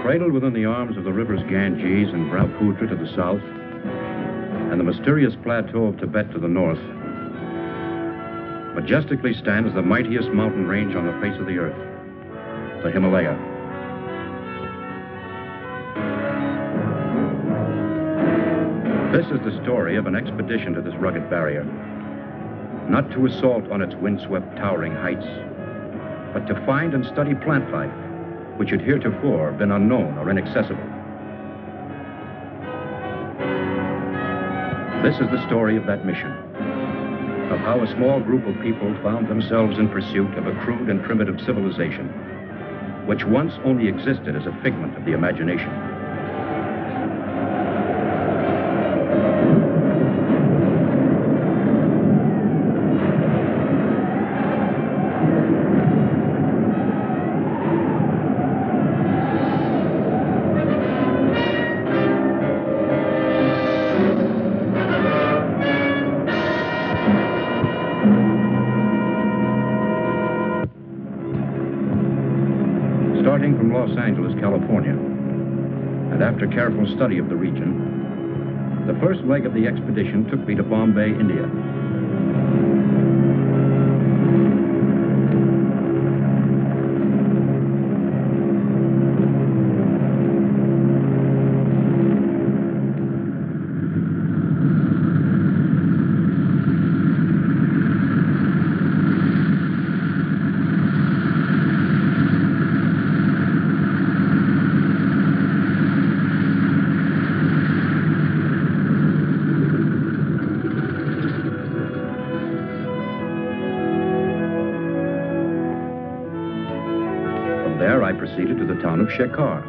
Cradled within the arms of the rivers Ganges and Brahmaputra to the south, and the mysterious plateau of Tibet to the north, majestically stands the mightiest mountain range on the face of the earth, the Himalaya. This is the story of an expedition to this rugged barrier, not to assault on its windswept, towering heights, but to find and study plant life, which had heretofore been unknown or inaccessible. This is the story of that mission, of how a small group of people found themselves in pursuit of a crude and primitive civilization, which once only existed as a figment of the imagination. Starting from Los Angeles, California, and after careful study of the region, the first leg of the expedition took me to Bombay, India. There I proceeded to the town of Shekhar,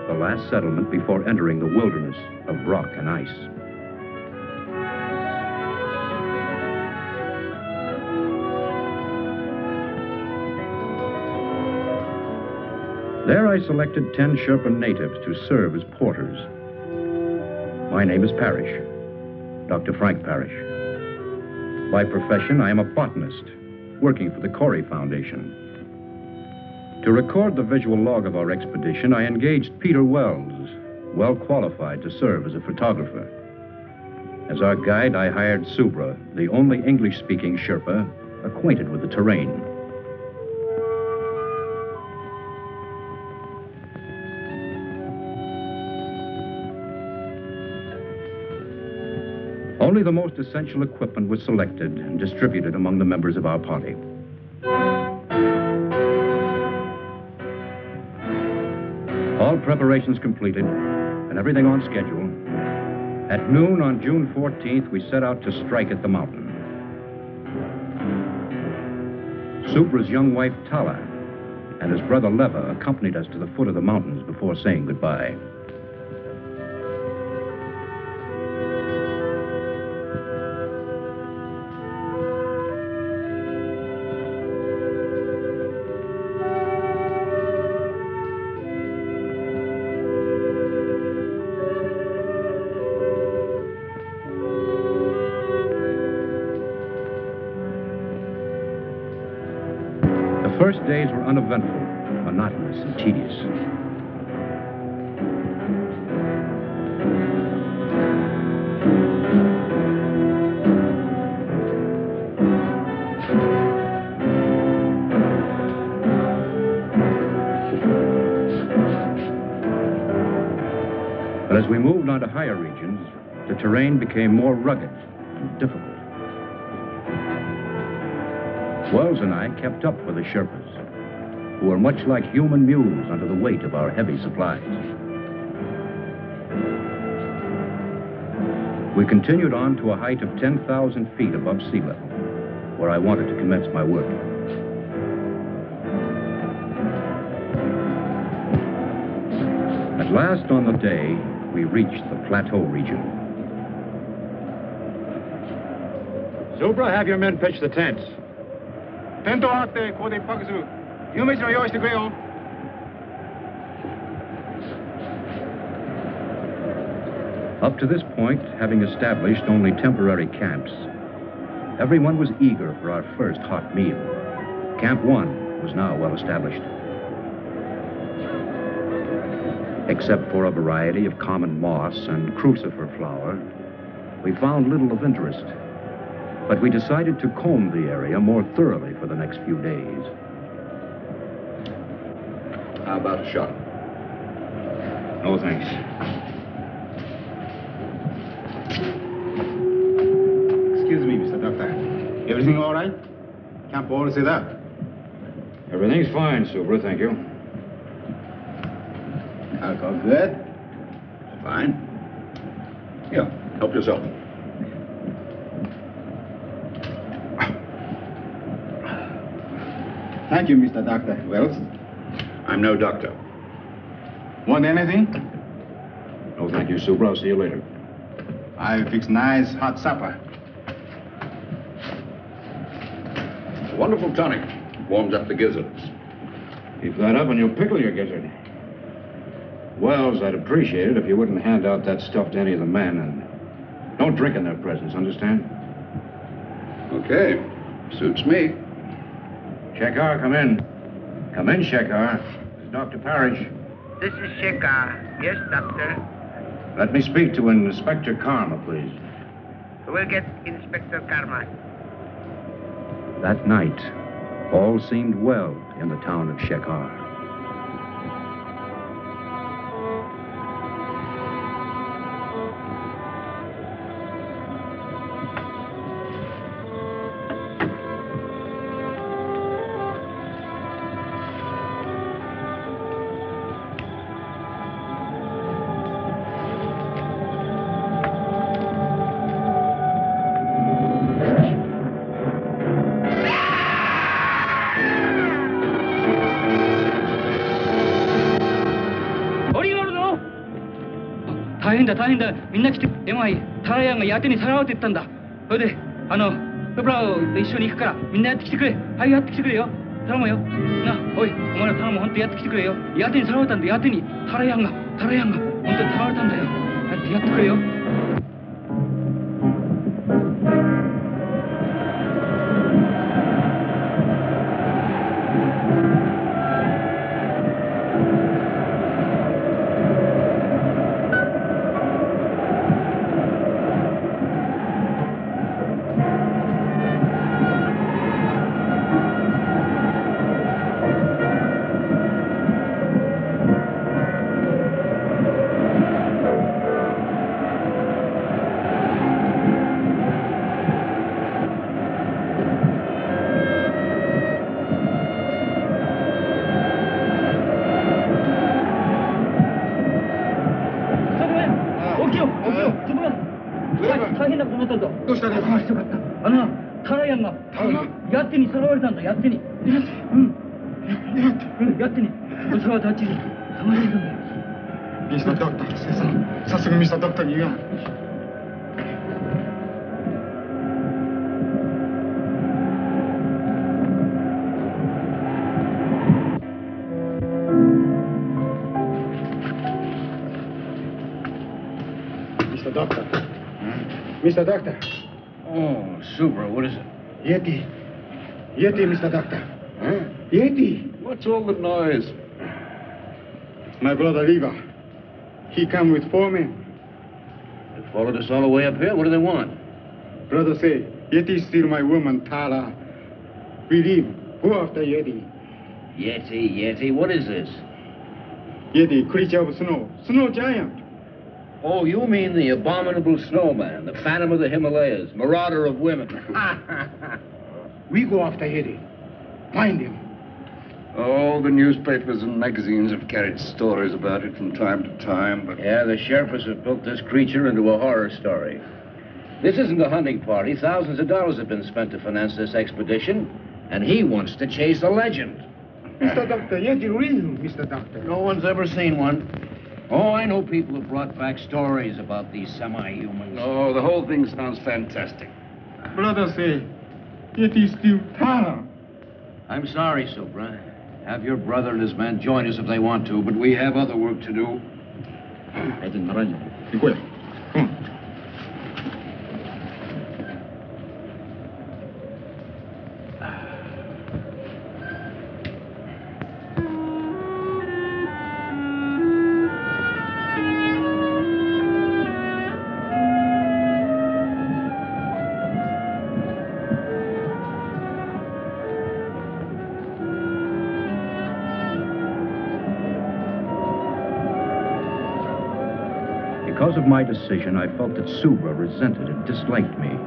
the last settlement before entering the wilderness of rock and ice. There I selected 10 Sherpa natives to serve as porters. My name is Parrish, Dr. Frank Parrish. By profession, I am a botanist, working for the Corey Foundation. To record the visual log of our expedition, I engaged Peter Wells, well qualified to serve as a photographer. As our guide, I hired Subra, the only English-speaking Sherpa acquainted with the terrain. Only the most essential equipment was selected and distributed among the members of our party. All preparations completed, and everything on schedule, at noon on June 14th, we set out to strike at the mountain. Subra's young wife, Tala, and his brother, Leva, accompanied us to the foot of the mountains before saying goodbye. The first days were uneventful, monotonous, and tedious. But as we moved on to higher regions, the terrain became more rugged and difficult. Wells and I kept up with the Sherpas, who were much like human mules under the weight of our heavy supplies. We continued on to a height of 10,000 feet above sea level, where I wanted to commence my work. At last on the day, we reached the plateau region. Subra, have your men pitch the tents. Up to this point, having established only temporary camps, Everyone was eager for our first hot meal. Camp 1 was now well established. Except for a variety of common moss and crucifer flower, we found little of interest. But we decided to comb the area more thoroughly for the next few days. How about a shot? No, thanks. Excuse me, Mr. Doctor. Everything all right? Camp all set up. Everything's fine, Super, thank you. Alcohol good? Fine. Here, help yourself. Thank you, Mr. Doctor. Wells? I'm no doctor. Want anything? No, thank you, Super. I'll see you later. I'll fix nice hot supper. Wonderful tonic. Warms up the gizzards. Keep that up and you'll pickle your gizzard. Wells, I'd appreciate it if you wouldn't hand out that stuff to any of the men, and don't drink in their presence, understand? Okay. Suits me. Shekhar, come in. Come in, Shekhar. This is Dr. Parrish. This is Shekhar. Yes, Doctor. Let me speak to Inspector Karma, please. We'll get Inspector Karma. That night, all seemed well in the town of Shekhar.大変だみんな来てエマイタラヤンがヤテにさらわって言ったんだそれでプブラウと一緒に行くからみんなやってきてくれはいやってきてくれよ頼むよなおいお前ら頼む本当やってきてくれよヤテにさらわれたんだヤテにタラヤンが本当にさらわれたんだよやってくれよMr. Doctor,さすがMr. Doctorに言う。Mr. Doctor. Mr. Doctor. Oh, super. What is it? Yeti. Yeti, Mr. Doctor. Huh? Yeti. What's all the noise? My brother Riva. He come with 4 men. They followed us all the way up here. What do they want? Brother say, Yeti steal my woman, Tara. We leave. Go after Yeti. Yeti. What is this? Yeti, creature of snow. Snow giant. Oh, you mean the Abominable Snowman, the Phantom of the Himalayas, marauder of women. We go after Yeti. Find him. Oh, the newspapers and magazines have carried stories about it from time to time, but... Yeah, the Sherpas have built this creature into a horror story. This isn't a hunting party. Thousands of dollars have been spent to finance this expedition, and he wants to chase a legend. Mr. Doctor, Yeti real, Mr. Doctor. No one's ever seen one. Oh, I know people have brought back stories about these semi-humans. Oh, the whole thing sounds fantastic. Brother say, Yeti steal Tara. I'm sorry, Supra. Have your brother and his men join us if they want to, but we have other work to do. Because of my decision, I felt that Subra resented and disliked me.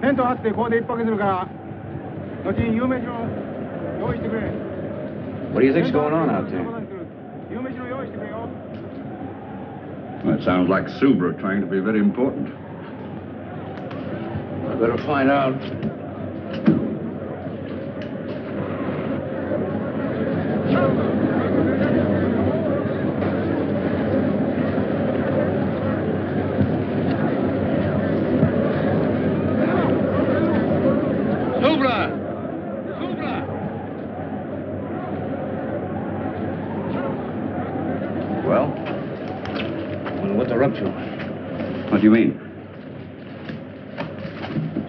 テント張ってここで一泊するから後に夕飯の用意してくれ。 What do you think's going on out there? 夕飯の用意してくれよ。 That sounds like Subra trying to be very important. I better find out. Well? Wonder what they're up to. What do you mean?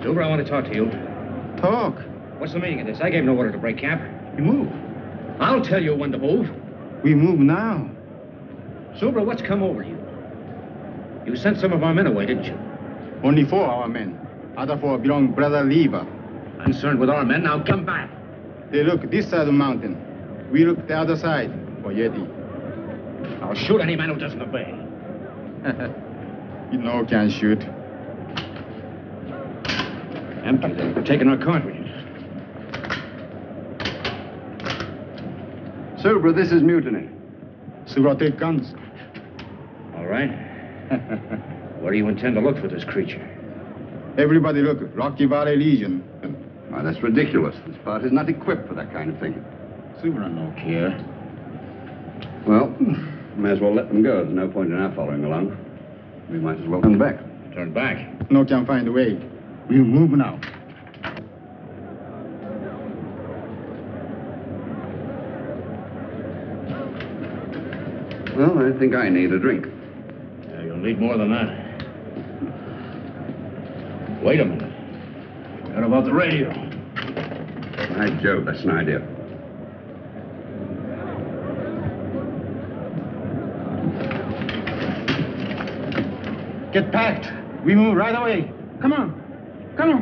Subra, I want to talk to you. Talk. What's the meaning of this? I gave no order to break camp. You move. I'll tell you when to move. We move now. Subra, what's come over you? You sent some of our men away, didn't you? Only 4 our men. Other 4 belong Brother Lever. Concerned with our men, now come back. They look this side of the mountain. We look the other side for Yeti. I'll shoot any man who doesn't obey. You know can shoot. Empty. They're taking our cartridges. Subra, this is mutiny. Subra take guns. All right. Where do you intend to look for this creature? Everybody look. Rocky Valley Legion. Why, that's ridiculous. This part is not equipped for that kind of thing. Subra no care. Well, may as well let them go. There's no point in our following along. We might as well turn back. Turn back. No can find a way. We move now. Well, I think I need a drink. Yeah, you'll need more than that. Wait a minute. What about the radio? By Jove, that's an idea. Get packed. We move right away. Come on. Come on.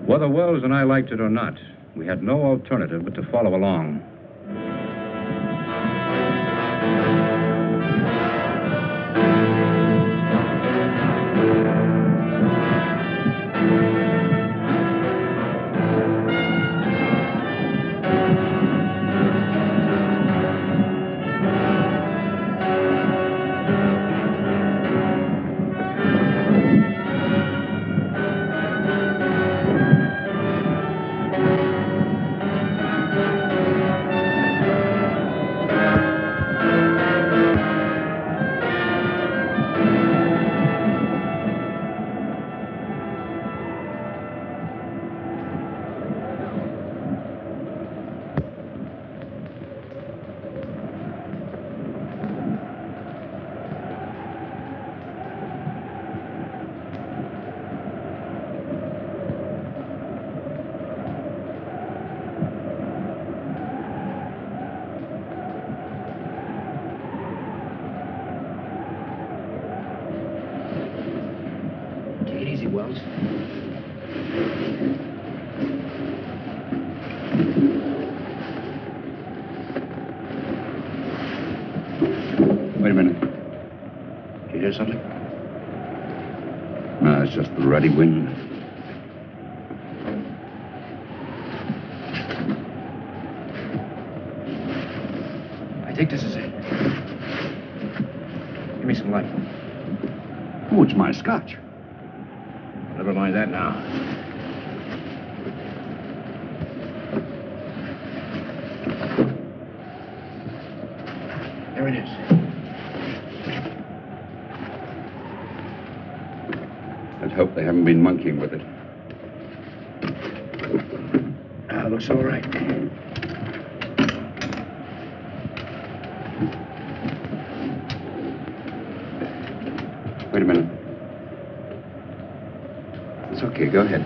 Whether Wells and I liked it or not, we had no alternative but to follow along. Wells. Wait a minute. Did you hear something? No, it's just the ruddy wind. I think this is it. Give me some light. Oh, it's my scotch. Never mind that now. There it is. Let's hope they haven't been monkeying with it. Looks all right. Wait a minute. It's okay, go ahead.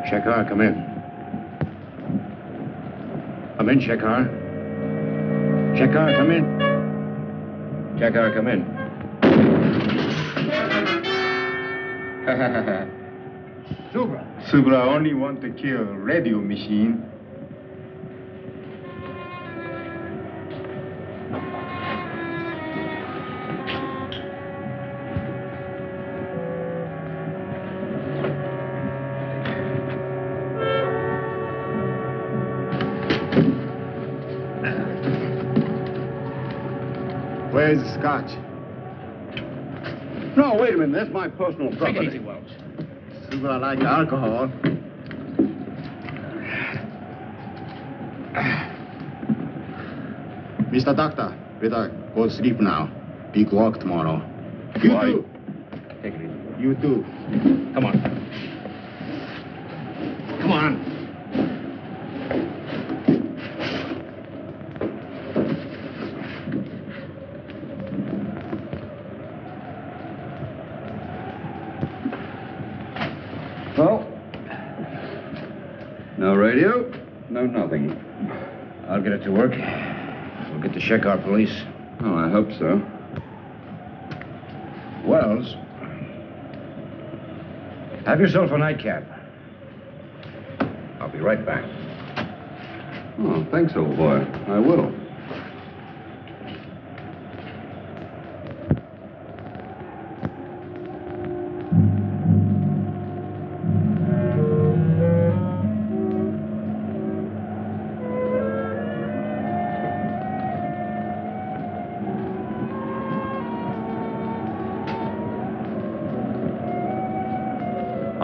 Shekhar, come in. Come in, Shekhar. Shekhar, come in. Shekhar, come in. Subra only want to kill radio machine. Where's the scotch? No, wait a minute. That's my personal property. Take it easy, Wells. Subra like alcohol. Mr. Doctor, better go to sleep now. Big work tomorrow. You Why? too. Take it easy. You too. Come on. Come on. Well, no radio, no nothing. I'll get it to work. We'll get the Shekhar police. Oh, I hope so. Wells, have yourself a nightcap. I'll be right back. Oh, thanks, old boy. I will.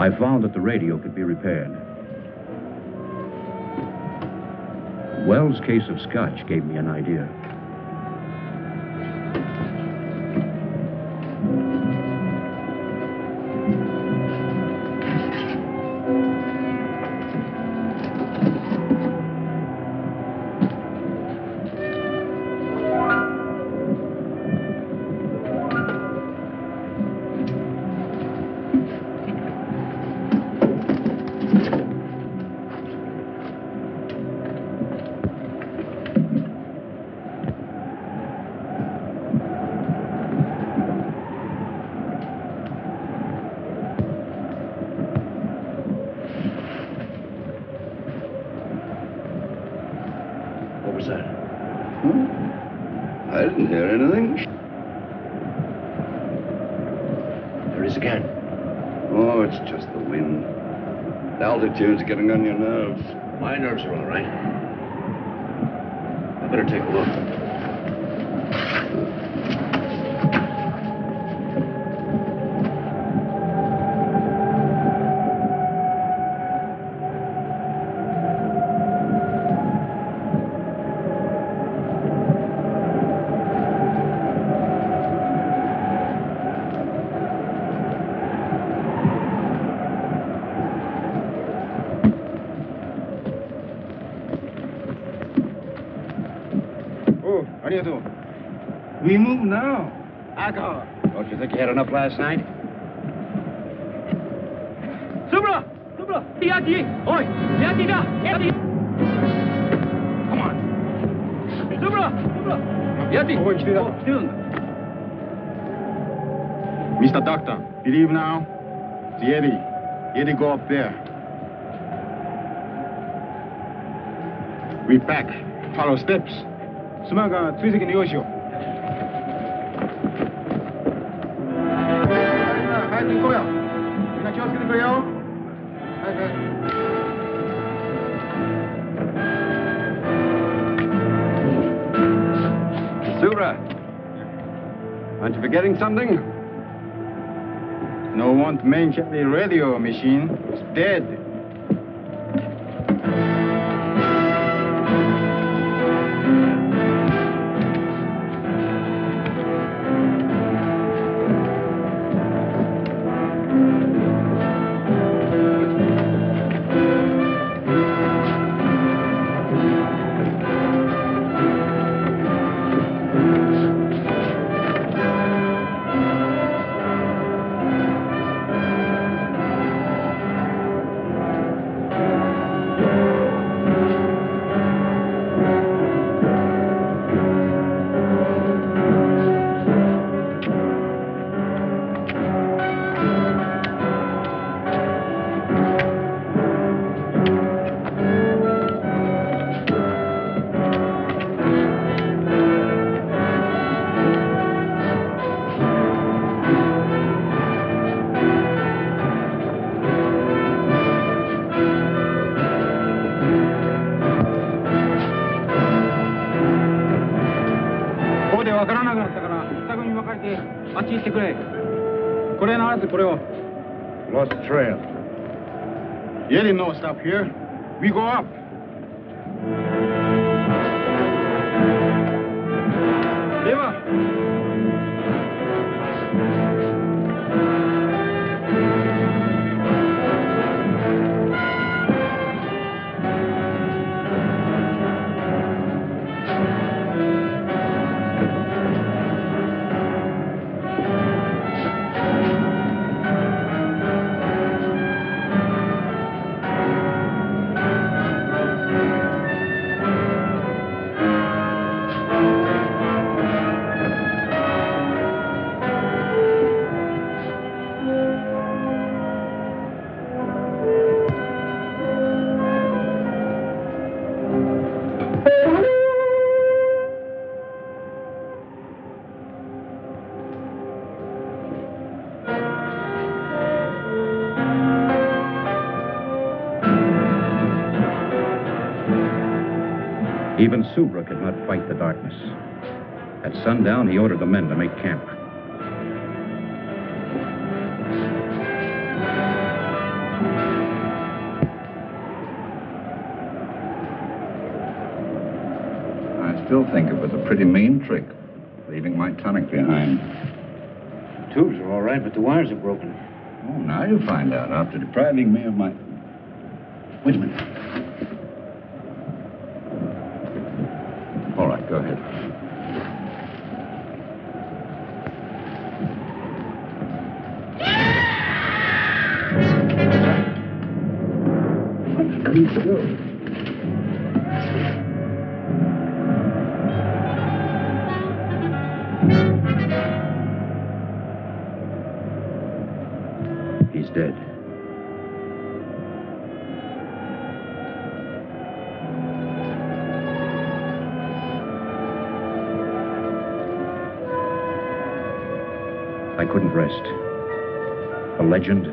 I found that the radio could be repaired. Wells' case of scotch gave me an idea. What was that? I didn't hear anything. There it is again. Oh, it's just the wind. The altitude's getting on your nerves. My nerves are all right. I better take a look. We move now. Alcohol. Don't you think you had enough last night? Subra! Subra! Yeti! Oi! Yeti da! Yeti! Come on. Subra! Subra! Yeti! Oh, it's there. Mr. Doctor, believe now? The Yeti. Yeti go up there. We back. Follow steps. 스마가追跡に用しよう. 거야. 그냥 지웠을 거예요. Aren't you forgetting something? No one to mention the radio machine. It's dead. Lost the trail. Yeti no stop here. We go up. Even Subra could not fight the darkness. At sundown, he ordered the men to make camp. I still think it was a pretty mean trick, leaving my tonic behind. The tubes are all right, but the wires are broken. Oh, now you'll find out, after depriving me of my... Wait a minute. All right, go ahead. Let's go. He's dead. I couldn't rest. The legend,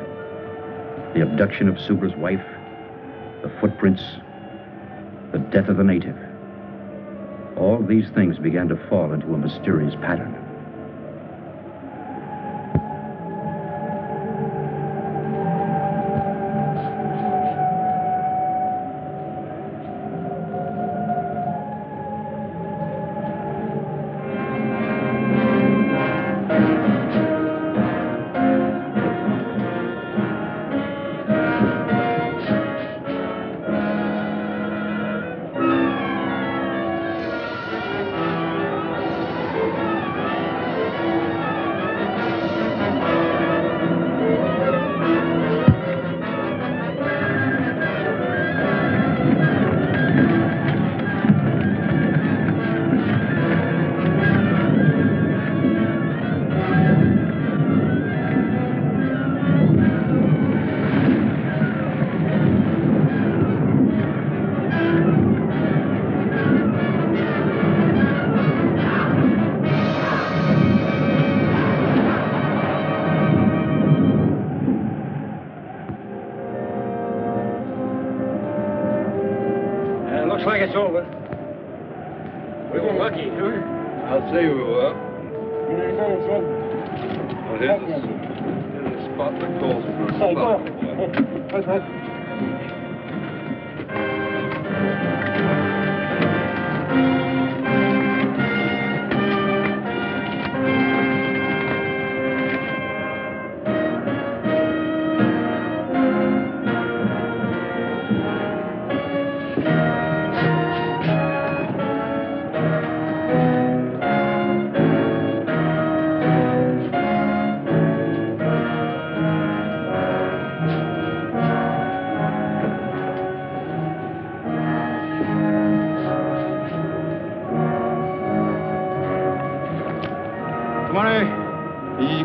the abduction of Subra's wife, the footprints, the death of the native. All these things began to fall into a mysterious pattern. Looks like it's over. We were lucky, huh? I'll say we were. I know it's all here's a spot that calls for a spot.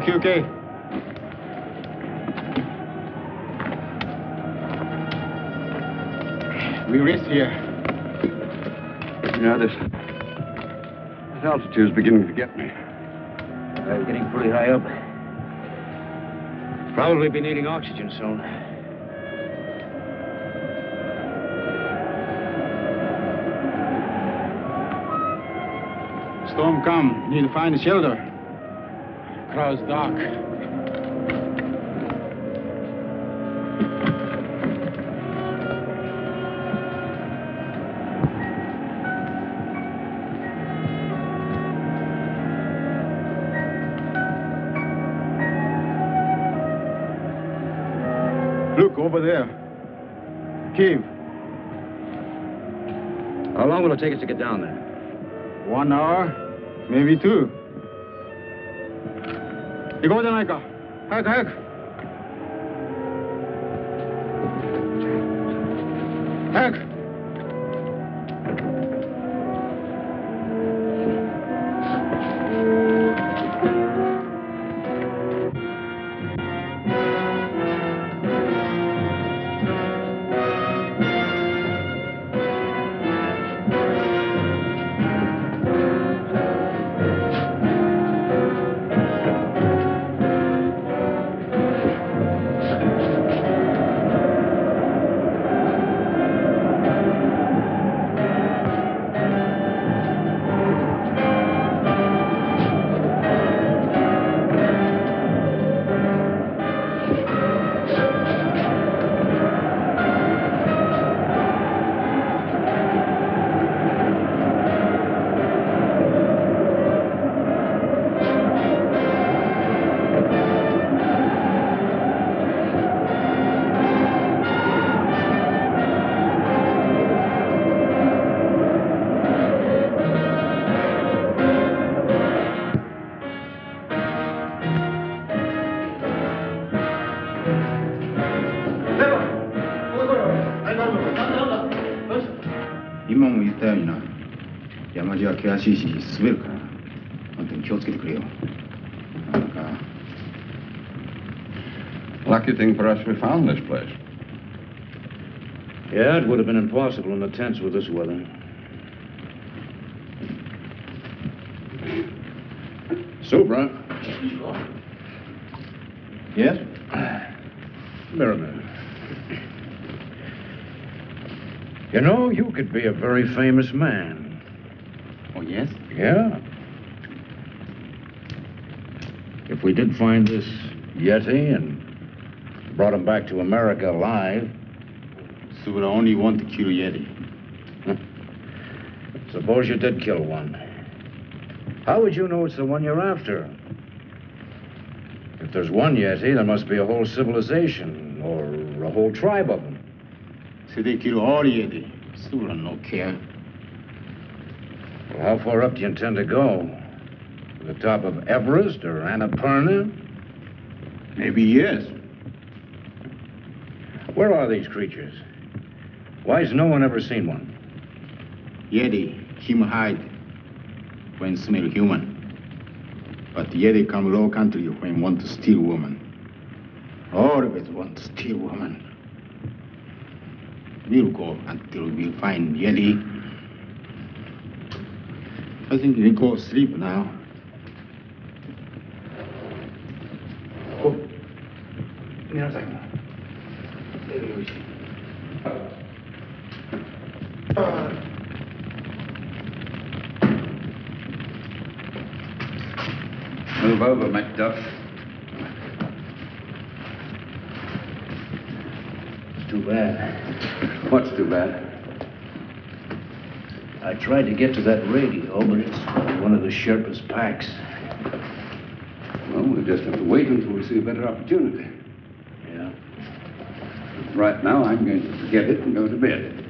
Okay. We rest here. Yeah, this altitude is beginning to get me. Getting pretty high up. Probably be needing oxygen soon. Storm come. Need to find a shelter. Crowd's dark. Look, over there. Cave. How long will it take us to get down there? 1 hour, maybe 2. 行こうじゃないか。早く早く。早く。今も言ったようにな、山路は険しいし滑るから、本当に気をつけてくれよ。なんか。Lucky thing for us we found this place. Yeah, it would have been impossible in the tents with this weather. Soup, right? Yes? Come here a minute. You know, you could be a very famous man. Oh, yes? Yeah. If we did find this Yeti and brought him back to America alive. So would I only want to kill Yeti. Suppose you did kill one. How would you know it's the one you're after? If there's one Yeti, there must be a whole civilization or a whole tribe of them. So they kill all Yeti. So would I no care. Well, how far up do you intend to go? To the top of Everest or Annapurna? Maybe yes. Where are these creatures? Why has no one ever seen one? Yeti, him hide when smell human. But Yeti come low country when want to steal woman. Always want to steal woman. We'll go until we find Yeti. I think we go sleep now. Oh, Move over, Macduff. too bad. What's too bad? I tried to get to that radio, but it's one of the Sherpa's packs. Well, we'll just have to wait until we see a better opportunity. Yeah. Right now, I'm going to forget it and go to bed.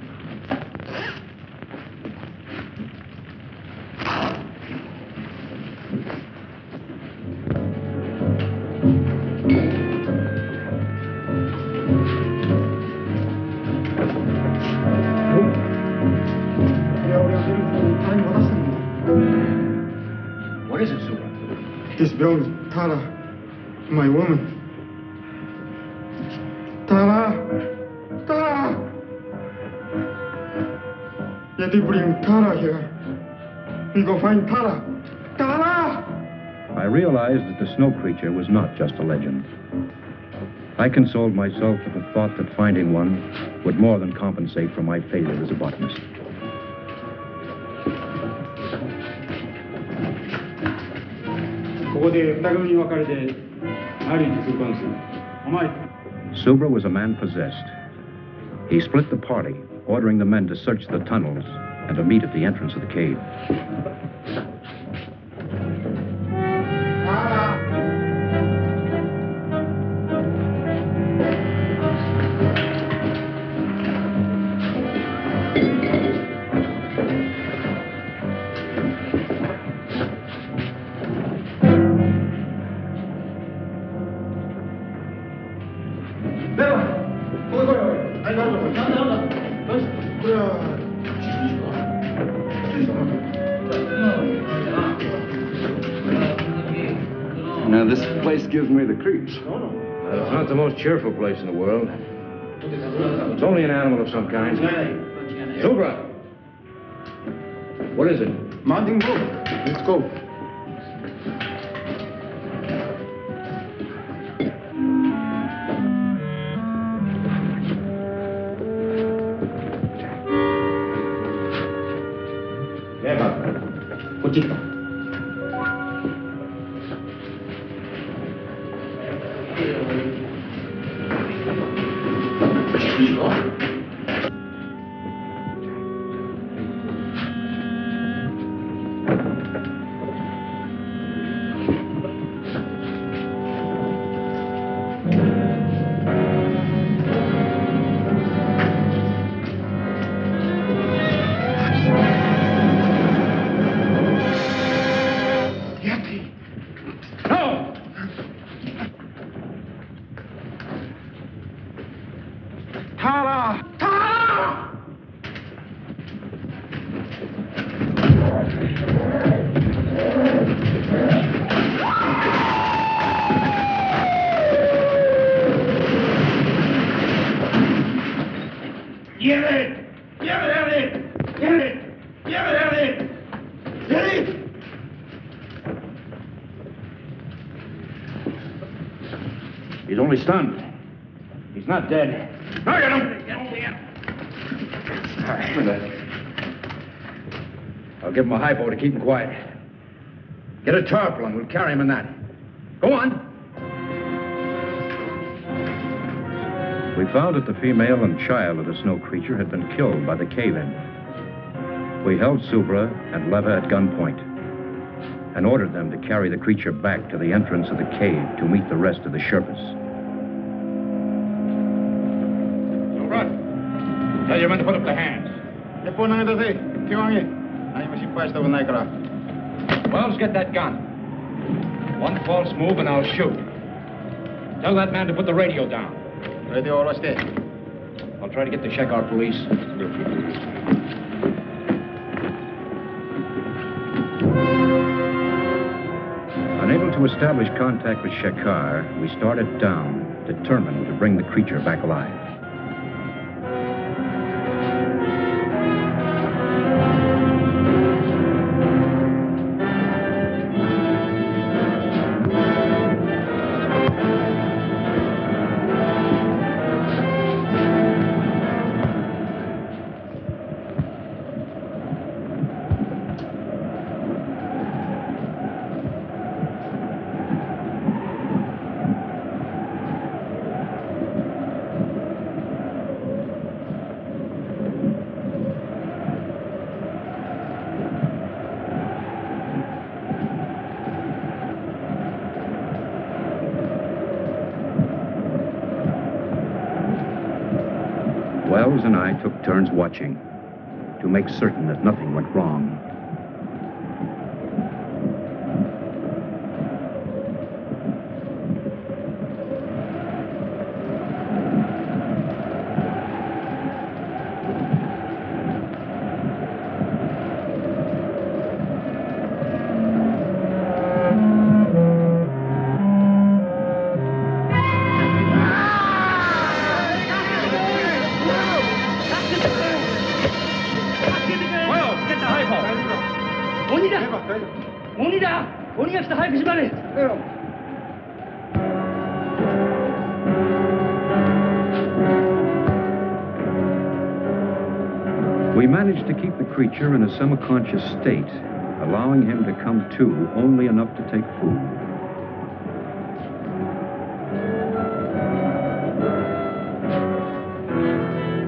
What is it, Super? This belongs to Tara, my woman. Tara! Tara! Yeti bring Tara here. We go find Tara. Tara! I realized that the snow creature was not just a legend. I consoled myself with the thought that finding one would more than compensate for my failure as a botanist. Subra was a man possessed. He split the party, ordering the men to search the tunnels and to meet at the entrance of the cave. Now, this place gives me the creeps. It's not the most cheerful place in the world. It's only an animal of some kind. Subra! What is it? Mountain Grove. Let's go. He's only stunned. He's not dead. No, get him! All right. I'll give him a hypo to keep him quiet. Get a tarpaulin. We'll carry him in that. Go on. We found that the female and child of the snow creature had been killed by the cave-in. We held Subra and Leva at gunpoint and ordered them to carry the creature back to the entrance of the cave to meet the rest of the Sherpas. Subra, tell your men to put up their hands. Wells, get that gun. One false move and I'll shoot. Tell that man to put the radio down. I'll try to get the Shekar police. Unable to establish contact with Shekar, we started down, determined to bring the creature back alive. Wells and I took turns watching to make certain that nothing went wrong. We managed to keep the creature in a semi-conscious state, allowing him to come to only enough to take food.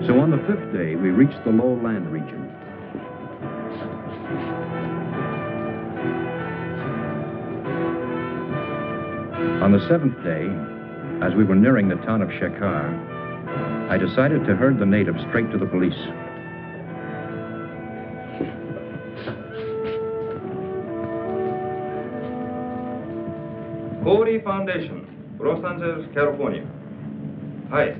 So on the 5th day, we reached the low land region. On the 7th day, as we were nearing the town of Shekhar, I decided to herd the natives straight to the police. Corey Foundation, Los Angeles, California. Hi.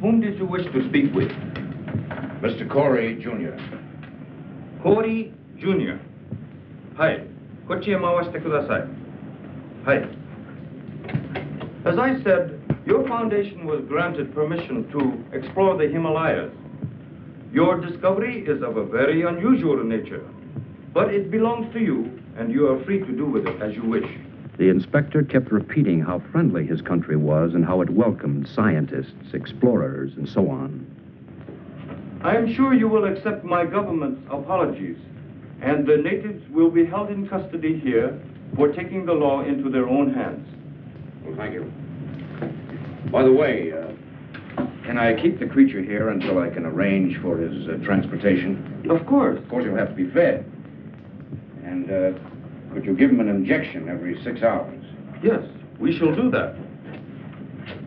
Whom did you wish to speak with? Mr. Corey, Jr. Corey, Jr. はい。こっちへ回してください。はい。As I said, your foundation was granted permission to explore the Himalayas. Your discovery is of a very unusual nature, but it belongs to you, and you are free to do with it as you wish. The inspector kept repeating how friendly his country was and how it welcomed scientists, explorers, and so on. I am sure you will accept my government's apologies, and the natives will be held in custody here for taking the law into their own hands. Well, thank you. By the way, can I keep the creature here until I can arrange for his transportation? Of course. Of course, he'll have to be fed. And could you give him an injection every 6 hours? Yes, we shall do that.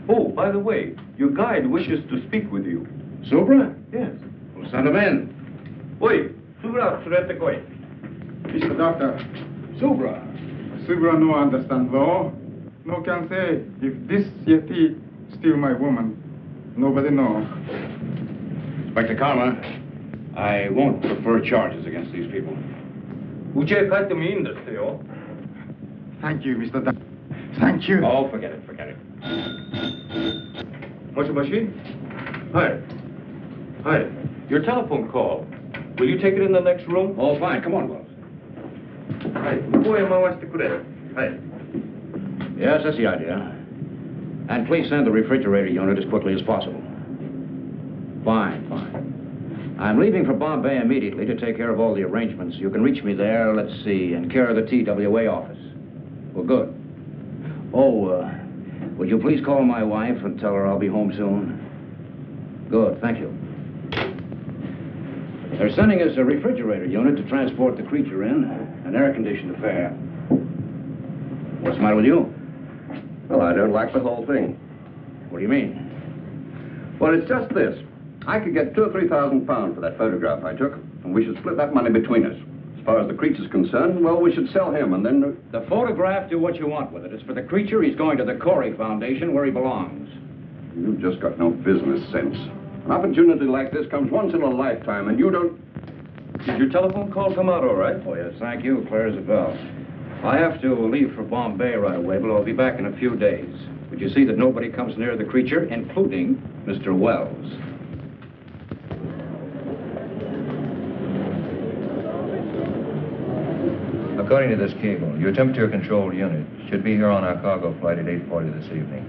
Oh, by the way, your guide wishes to speak with you. Subra? Yes. Well, send him in. Oi, Subra, surete koi. Mr. Doctor, Subra. Subra no understand law. No can say if this Yeti steal my woman. Nobody know. Inspector Karma, I won't prefer charges against these people. Thank you, Mr. Doctor. Thank you. Oh, forget it, forget it. Moshi? Hi. Hi. Your telephone call. Will you take it in the next room? Oh, fine. Come on, Wells. Hi. Hi. Yes, that's the idea. And please send the refrigerator unit as quickly as possible. Fine, fine. I'm leaving for Bombay immediately to take care of all the arrangements. You can reach me there, let's see, in care of the TWA office. Well, good. Oh, would you please call my wife and tell her I'll be home soon? Good, thank you. They're sending us a refrigerator unit to transport the creature in, an air-conditioned affair. What's the matter with you? Well, I don't like the whole thing. What do you mean? Well, it's just this. I could get £2,000 or £3,000 for that photograph I took, and we should split that money between us. As far as the creature's concerned, well, we should sell him, and then... The photograph, do what you want with it. It's for the creature. He's going to the Corey Foundation, where he belongs. You've just got no business sense. An opportunity like this comes once in a lifetime, and you don't... Did your telephone call come out all right? Oh, yes, thank you. Clear as a bell. I have to leave for Bombay right away, but I'll be back in a few days. Would you see that nobody comes near the creature, including Mr. Wells? According to this cable, your temperature-controlled unit should be here on our cargo flight at 8:40 this evening.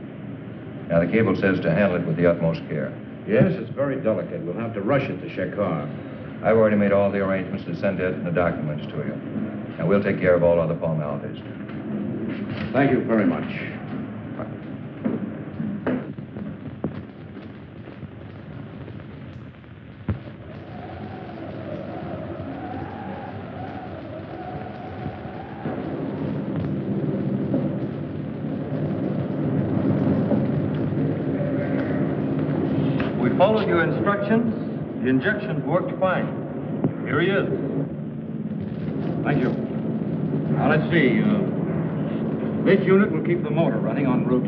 Now, the cable says to handle it with the utmost care. Yes, it's very delicate. We'll have to rush it to Shekhar. I've already made all the arrangements to send it and the documents to you. And we'll take care of all other formalities. Thank you very much. You followed your instructions. The injections worked fine. Here he is. Thank you. Now, let's see. This unit will keep the motor running en route.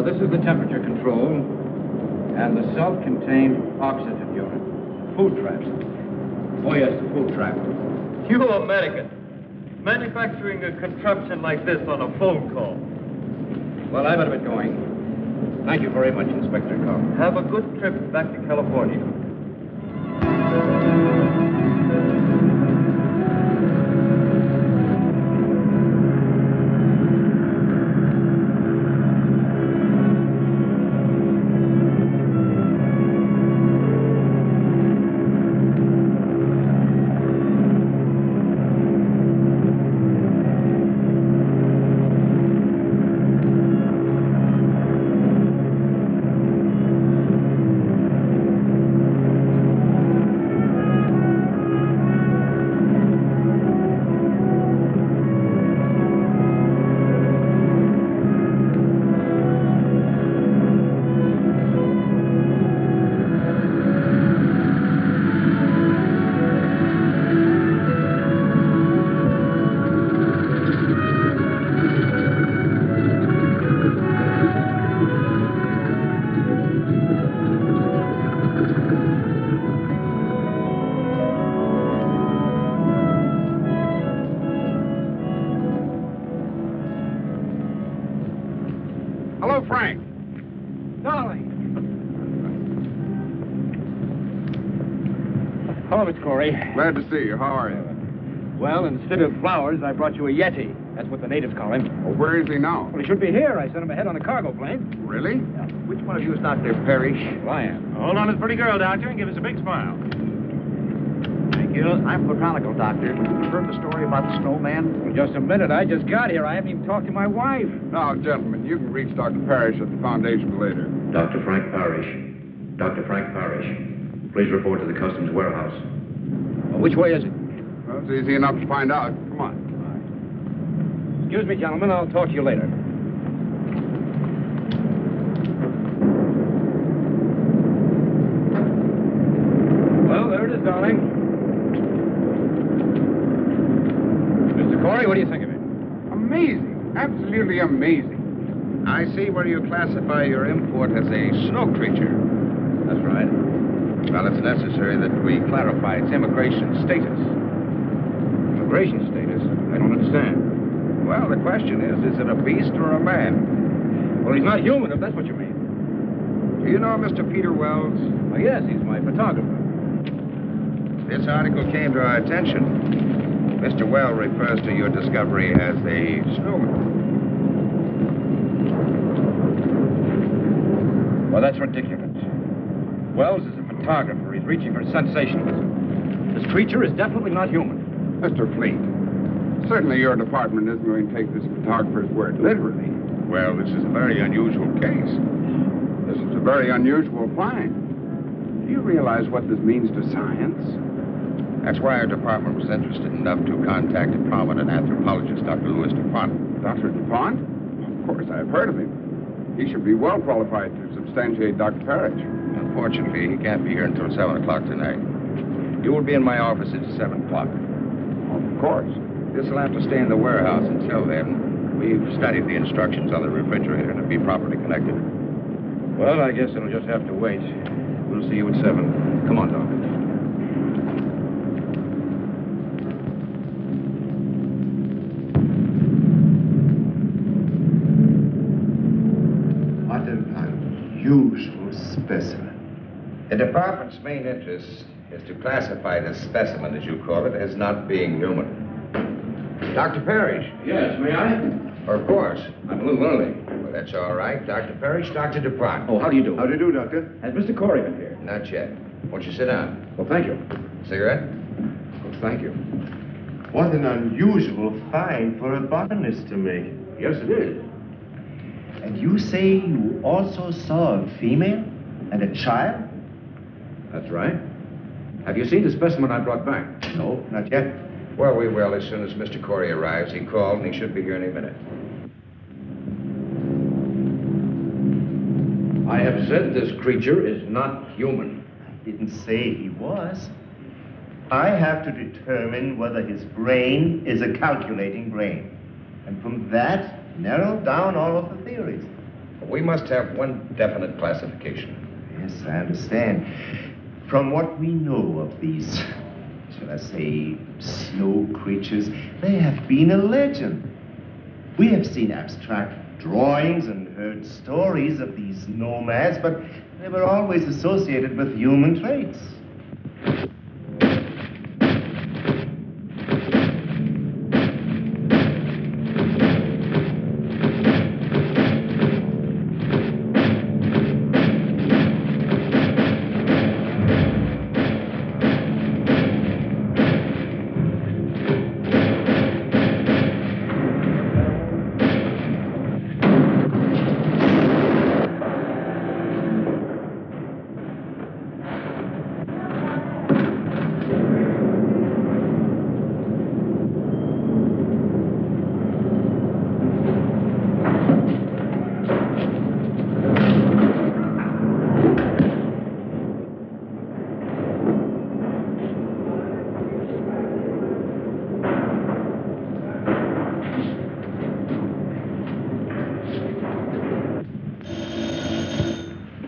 This is the temperature control and the self-contained oxygen unit. Food trap. Oh, yes, the food trap. You American. Manufacturing a contraption like this on a phone call. Well, I better get going. Thank you very much, Inspector Carr. Have a good trip back to California. Hello, Frank. Darling. Hello, Miss Corey. Glad to see you. How are you? Well, instead of flowers, I brought you a Yeti. That's what the natives call him. Well, where is he now? Well, he should be here. I sent him ahead on a cargo plane. Really? Which one of you is Dr. Parrish? Well, I am. Hold on to this pretty girl, Doctor, and give us a big smile. Thank you. I'm botanical, Doctor. Heard the story about the snowman? Well, just a minute. I just got here. I haven't even talked to my wife. Now, gentlemen, you can reach Dr. Parrish at the Foundation later. Dr. Frank Parrish. Dr. Frank Parrish. Please report to the customs warehouse. Well, which way is it? Well, it's easy enough to find out. Come on. Excuse me, gentlemen. I'll talk to you later. Well, there it is, darling. Mr. Corey, what do you think of it? Amazing. Absolutely amazing. I see where you classify your import as a snow creature. That's right. Well, it's necessary that we clarify its immigration status. Immigration status? I don't understand. Well, the question is it a beast or a man? Well, he's not human, if that's what you mean. Do you know Mr. Peter Wells? Well, yes, he's my photographer. This article came to our attention. Mr. Wells refers to your discovery as a snowman. Well, that's ridiculous. Wells is a photographer. He's reaching for sensationalism. This creature is definitely not human. Mr. Fleet, certainly your department isn't going to take this photographer's word literally. Well, this is a very unusual case. This is a very unusual find. Do you realize what this means to science? That's why our department was interested enough to contact a prominent anthropologist, Dr. Louis DuPont. Dr. DuPont? Of course, I've heard of him. He should be well qualified to substantiate Dr. Parrish. Unfortunately, he can't be here until 7 o'clock tonight. You will be in my office at 7 o'clock. Of course. This will have to stay in the warehouse until then. We've studied the instructions on the refrigerator to be properly connected. Well, I guess it'll just have to wait. We'll see you at 7. Come on, Doc. What an unusual specimen. The department's main interest is to classify this specimen, as you call it, as not being human. Dr. Parrish. Yes, may I? Of course. I'm a little early. Well, that's all right. Dr. Parrish, Dr. DuPont. Oh, how do you do? How do you do, Doctor? Has Mr. Corey been here? Not yet. Won't you sit down? Well, thank you. Cigarette? Oh, thank you. What an unusual find for a botanist to make. Yes, it is. And you say you also saw a female and a child? That's right. Have you seen the specimen I brought back? No, not yet. Well, we will as soon as Mr. Corey arrives. He called, and he should be here any minute. I have said this creature is not human. I didn't say he was. I have to determine whether his brain is a calculating brain. And from that, narrow down all of the theories. We must have one definite classification. Yes, I understand. From what we know of these, shall I say, snow creatures, they have been a legend. We have seen abstract drawings and heard stories of these nomads, but they were always associated with human traits.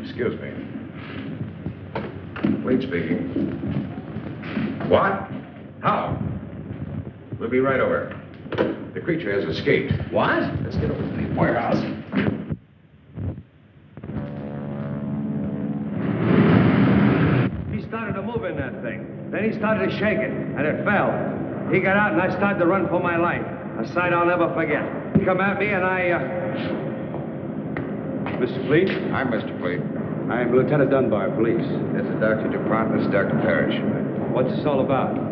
Excuse me. Fleet speaking. What? How? We'll be right over. The creature has escaped. What? Let's get over to the warehouse. He started to move in that thing. Then he started to shake it, and it fell. He got out, and I started to run for my life. A sight I'll never forget. He come at me, and Mr. Fleet? I'm Mr. Fleet. I'm Lieutenant Dunbar, police. This is Dr. DuPont. This is Dr. Parrish. What's this all about?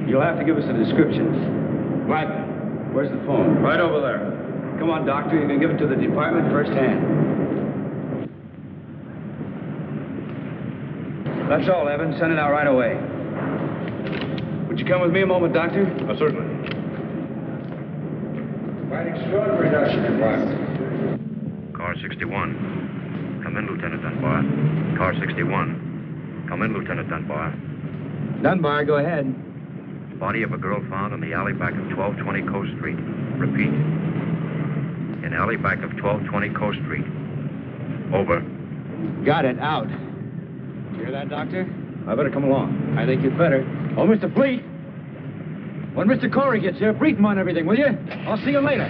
You'll have to give us a description. Right. Where's the phone? Right over there. Come on, Doctor. You can give it to the department firsthand. That's all, Evan. Send it out right away. Would you come with me a moment, Doctor? Certainly. Quite extraordinary, Dr. DuPont. Car 61. Come in, Lieutenant Dunbar. Car 61. Come in, Lieutenant Dunbar. Dunbar, go ahead. Body of a girl found in the alley back of 1220 Coast Street. Repeat. In alley back of 1220 Coast Street. Over. Got it. Out. Hear that, Doctor? I better come along. I think you'd better. Oh, Mr. Fleet. When Mr. Corey gets here, brief him on everything, will you? I'll see you later.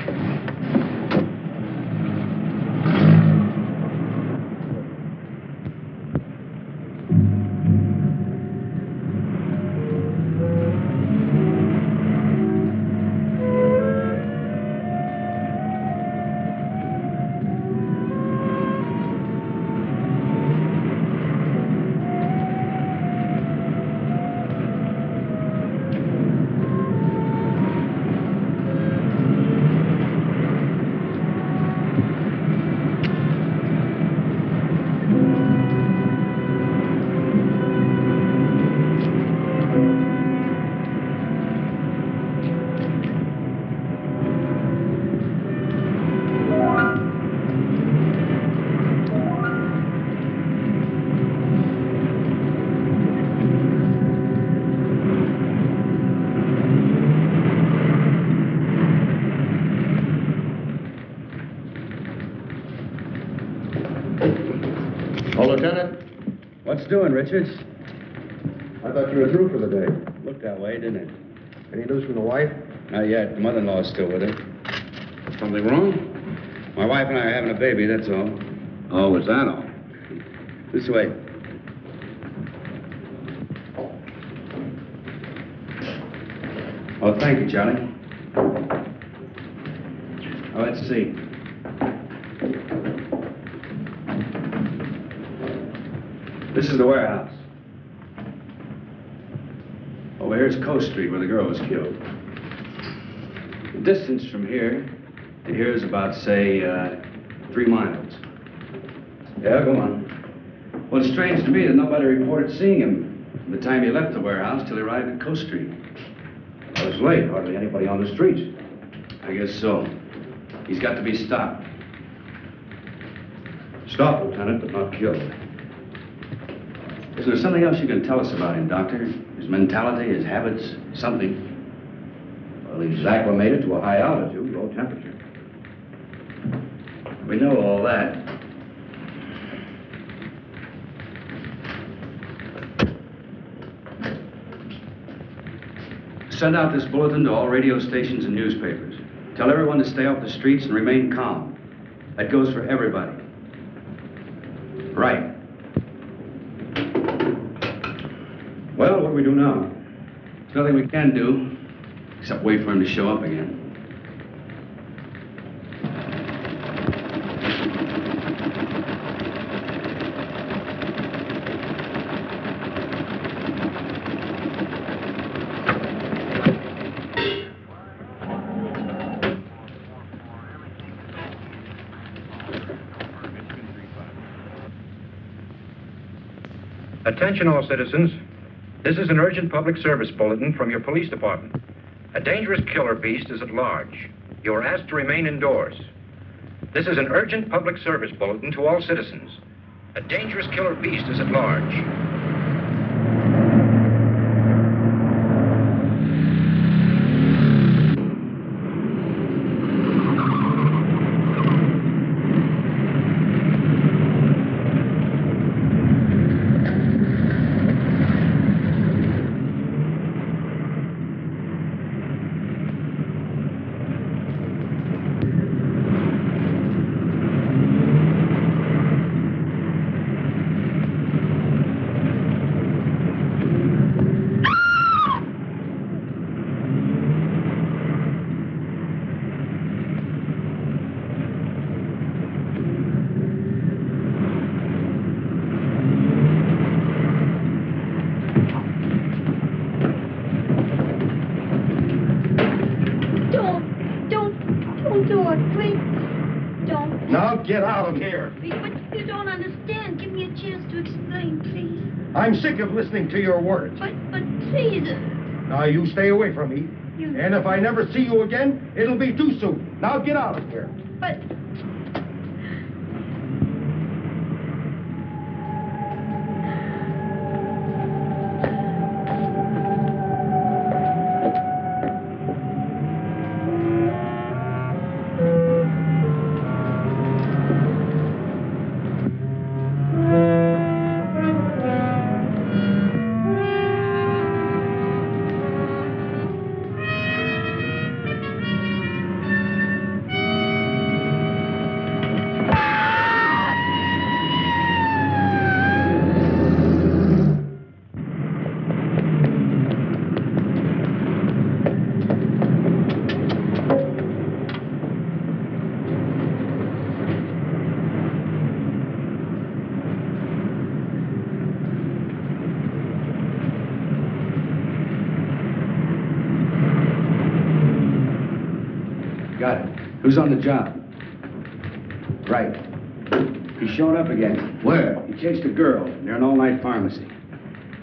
Lieutenant? What's doing, Richards? I thought you were through for the day. Looked that way, didn't it? Any news from the wife? Not yet. The mother-in-law's still with her. Something wrong? My wife and I are having a baby, that's all. Oh, is that all? This way. Oh, thank you, Charlie. Oh, let's see. This is the warehouse. Over here's Coast Street, where the girl was killed. The distance from here to here is about, say, 3 miles. Yeah, go on. Well, it's strange to me that nobody reported seeing him from the time he left the warehouse till he arrived at Coast Street. Well, it was late. Hardly anybody on the streets. I guess so. He's got to be stopped. Stopped, Lieutenant, but not killed. Is there something else you can tell us about him, Doctor? His mentality, his habits, something? Well, he's acclimated to a high altitude, low temperature. We know all that. Send out this bulletin to all radio stations and newspapers. Tell everyone to stay off the streets and remain calm. That goes for everybody. Right. Well, what do we do now? There's nothing we can do, except wait for him to show up again. Attention all citizens. This is an urgent public service bulletin from your police department. A dangerous killer beast is at large. You are asked to remain indoors. This is an urgent public service bulletin to all citizens. A dangerous killer beast is at large. Get out of here. But you don't understand. Give me a chance to explain, please. I'm sick of listening to your words. But please. Now, you stay away from me. And if I never see you again, it'll be too soon. Now, get out of here. But... Who's on the job? Right. He showed up again. Where? He chased a girl near an all-night pharmacy.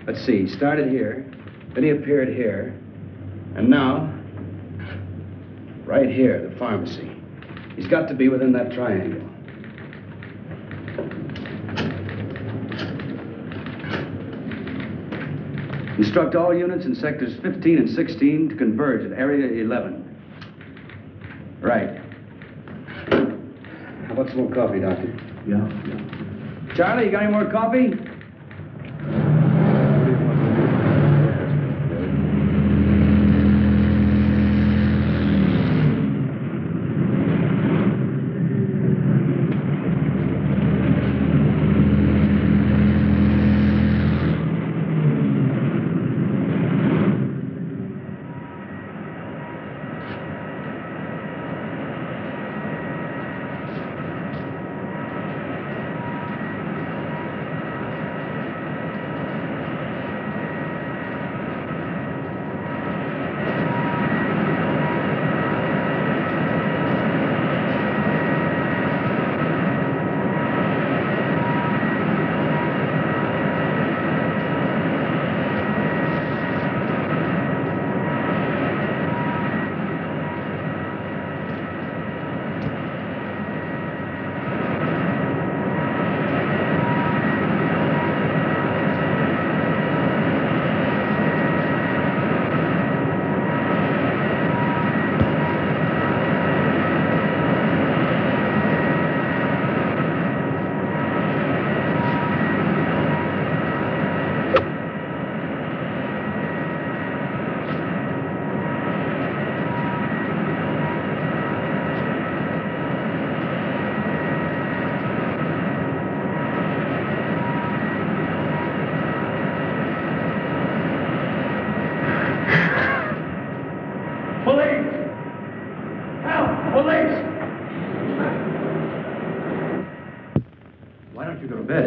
Let's see, he started here, then he appeared here, and now, right here, the pharmacy. He's got to be within that triangle. Instruct all units in sectors 15 and 16 to converge at area 11. Right. How about some more coffee, Doctor? Yeah. Charlie, you got any more coffee?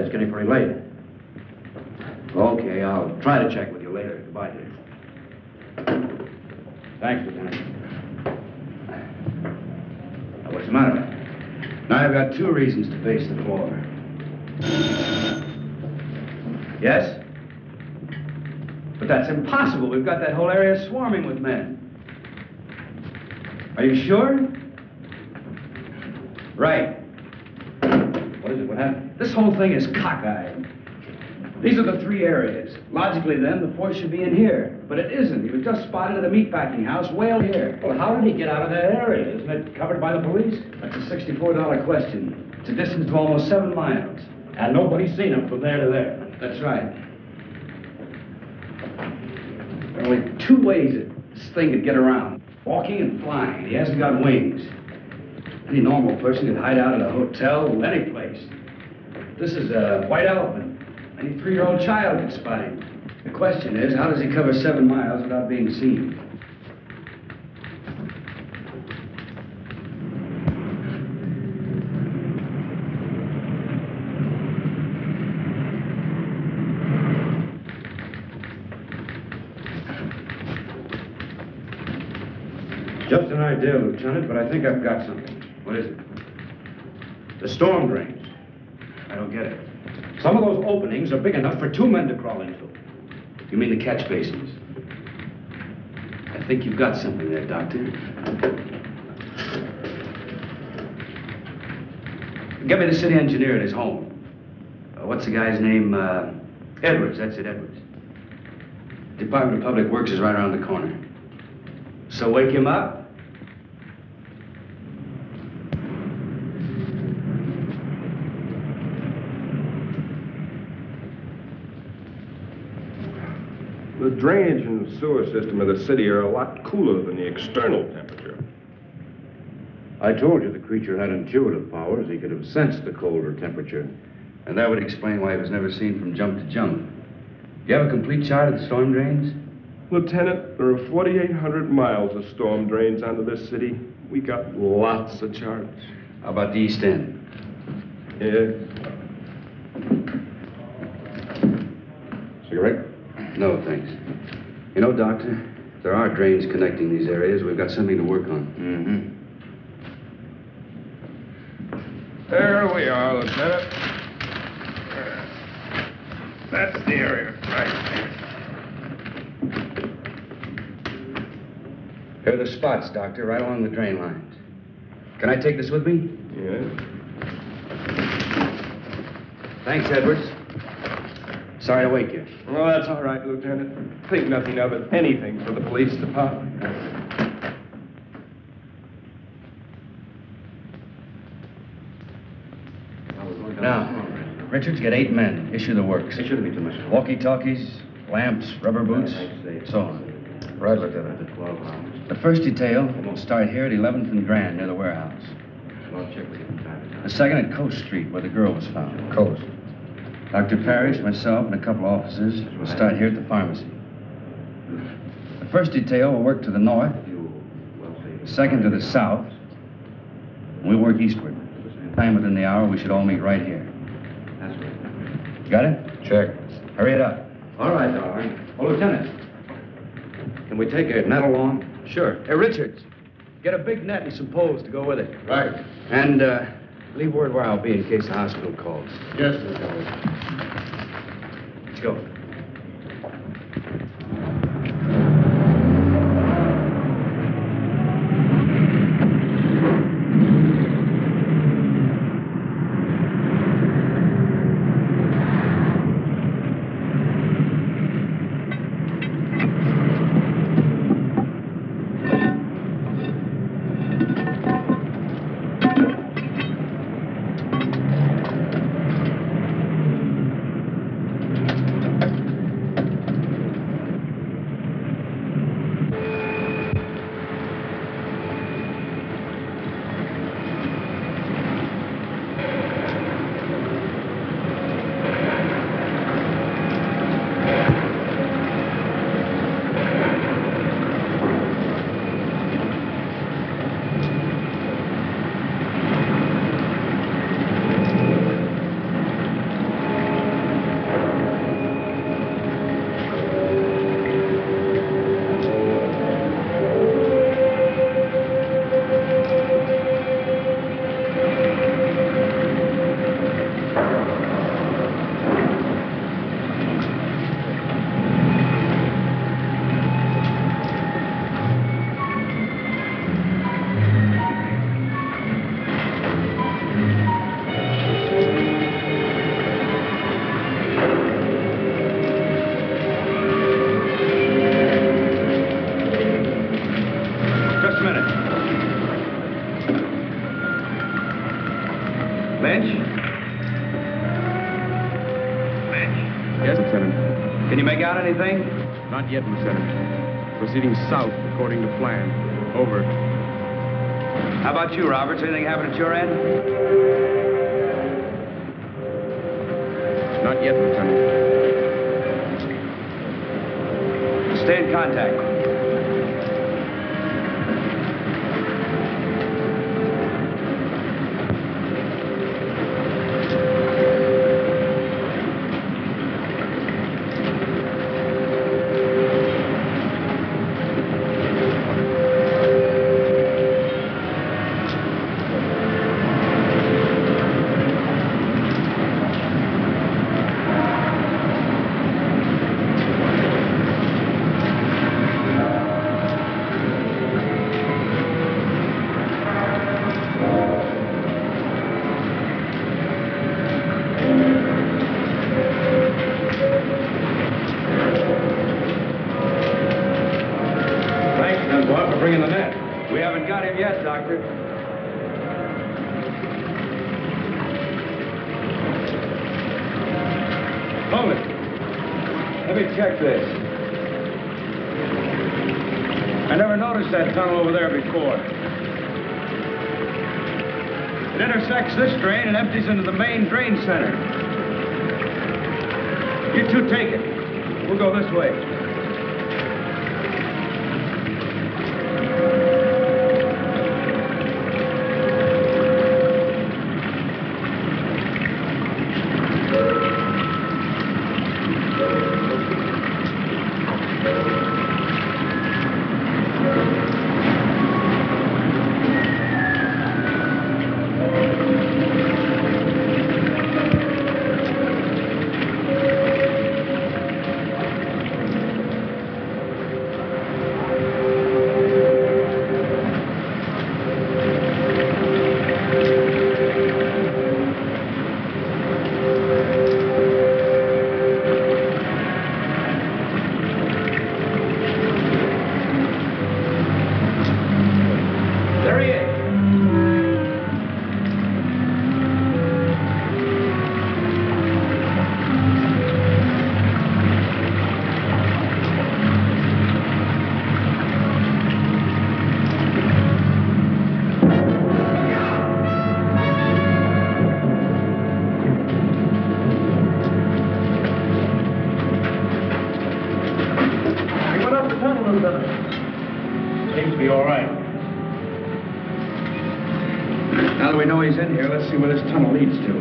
it's getting pretty late. Okay, I'll try to check with you later. Goodbye, dear. Thanks, Lieutenant. Now, what's the matter? Now, I've got 2 reasons to pace the floor. Yes? But that's impossible. We've got that whole area swarming with men. Are you sure? Right. What is it? What happened? This whole thing is cockeyed. These are the 3 areas. Logically, then, the 4th should be in here. But it isn't. He was just spotted at a meatpacking house way out here. Well, how did he get out of that area? Isn't it covered by the police? That's a $64 question. It's a distance of almost 7 miles. And nobody's seen him from there to there. That's right. There are only 2 ways that this thing could get around. Walking and flying. He hasn't got wings. Any normal person could hide out at a hotel or any place. This is a white elephant. Any 3-year-old child could spot him. The question is, how does he cover 7 miles without being seen? Just an idea, Lieutenant, but I think I've got something. What is it? The storm drains. I don't get it. Some of those openings are big enough for 2 men to crawl into. You mean the catch basins? I think you've got something there, Doctor. Get me the city engineer at his home. What's the guy's name? Edwards, that's it, Edwards. Department of Public Works is right around the corner. So wake him up. The drainage and sewer system of the city are a lot cooler than the external temperature. I told you the creature had intuitive powers. He could have sensed the colder temperature. And that would explain why he was never seen from jump to jump. Do you have a complete chart of the storm drains? Lieutenant, there are 4,800 miles of storm drains under this city. We got lots of charts. How about the East End? Yeah. Cigarette? No, thanks. You know, Doctor, if there are drains connecting these areas, we've got something to work on. There we are, Lieutenant. That's the area, right there. Here are the spots, Doctor, right along the drain lines. Can I take this with me? Yeah. Thanks, Edwards. Sorry to wake you. Well, that's all right, Lieutenant. Think nothing of it. Anything for the police department. Now, Richards, get 8 men. Issue the works. It shouldn't be too much. Walkie-talkies, lamps, rubber boots, so on. Right, Lieutenant. The first detail will start here at 11th and Grand, near the warehouse. The second at Coast Street, where the girl was found. Coast. Dr. Parrish, myself, and a couple officers will start here at the pharmacy. The first detail will work to the north, the second to the south, and we work eastward. Time within the hour, we should all meet right here. Got it? Check. Hurry it up. All right, darling. Oh, Lieutenant, can we take a net along? Sure. Hey, Richards, get a big net and some poles to go with it. Right. And leave word where I'll be in case the hospital calls. Yes, Lieutenant. Let's go. out anything? Not yet, Lieutenant. Proceeding south according to plan. Over. How about you, Roberts? Anything happened at your end? Not yet, Lieutenant. Stay in contact. Check this. I never noticed that tunnel over there before. It intersects this drain and empties into the main drain center. You two take it. We'll go this way. Seems to be all right. Now that we know he's in here, let's see where this tunnel leads to.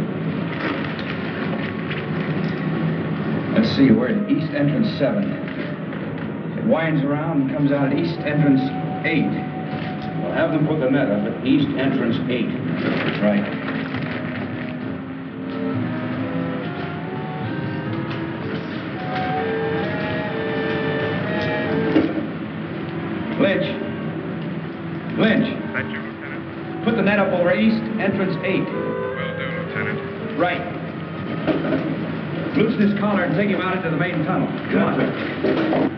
Let's see, we're at East Entrance 7. It winds around and comes out at East Entrance 8. We'll have them put the net up at East Entrance 8. That's right. Lynch. Thank you, Lieutenant. Put the net up over East Entrance 8. Will do, Lieutenant. Right. Loosen his collar and take him out into the main tunnel. Come on.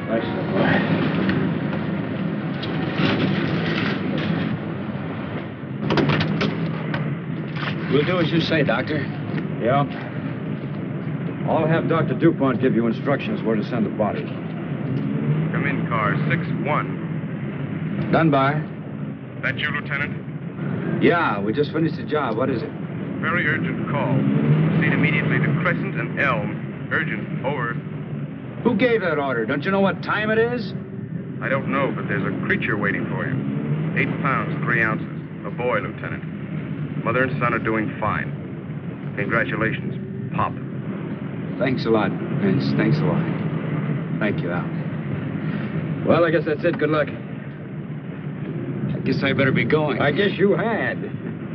Nice, boy. We'll do as you say, Doctor. Yeah. I'll have Dr. DuPont give you instructions where to send the body. Come in, car 6-1. Dunbar? That you, Lieutenant? Yeah, we just finished the job. What is it? Very urgent call. Proceed immediately to Crescent and Elm. Urgent. Over. Who gave that order? Don't you know what time it is? I don't know, but there's a creature waiting for you. 8 pounds, 3 ounces. A boy, Lieutenant. Mother and son are doing fine. Congratulations, Pop. Thanks a lot, Vince. Thanks a lot. Thank you, Al. Well, I guess that's it. Good luck. I guess I better be going. I guess you had.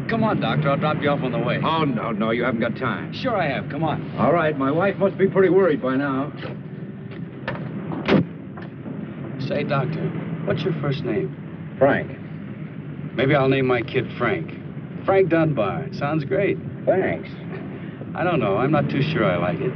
Come on, Doctor. I'll drop you off on the way. Oh, no, you haven't got time. Sure I have. Come on. All right, my wife must be pretty worried by now. Say, Doctor, what's your first name? Frank. Maybe I'll name my kid Frank. Frank Dunbar. Sounds great. Thanks. I don't know. I'm not too sure I like it.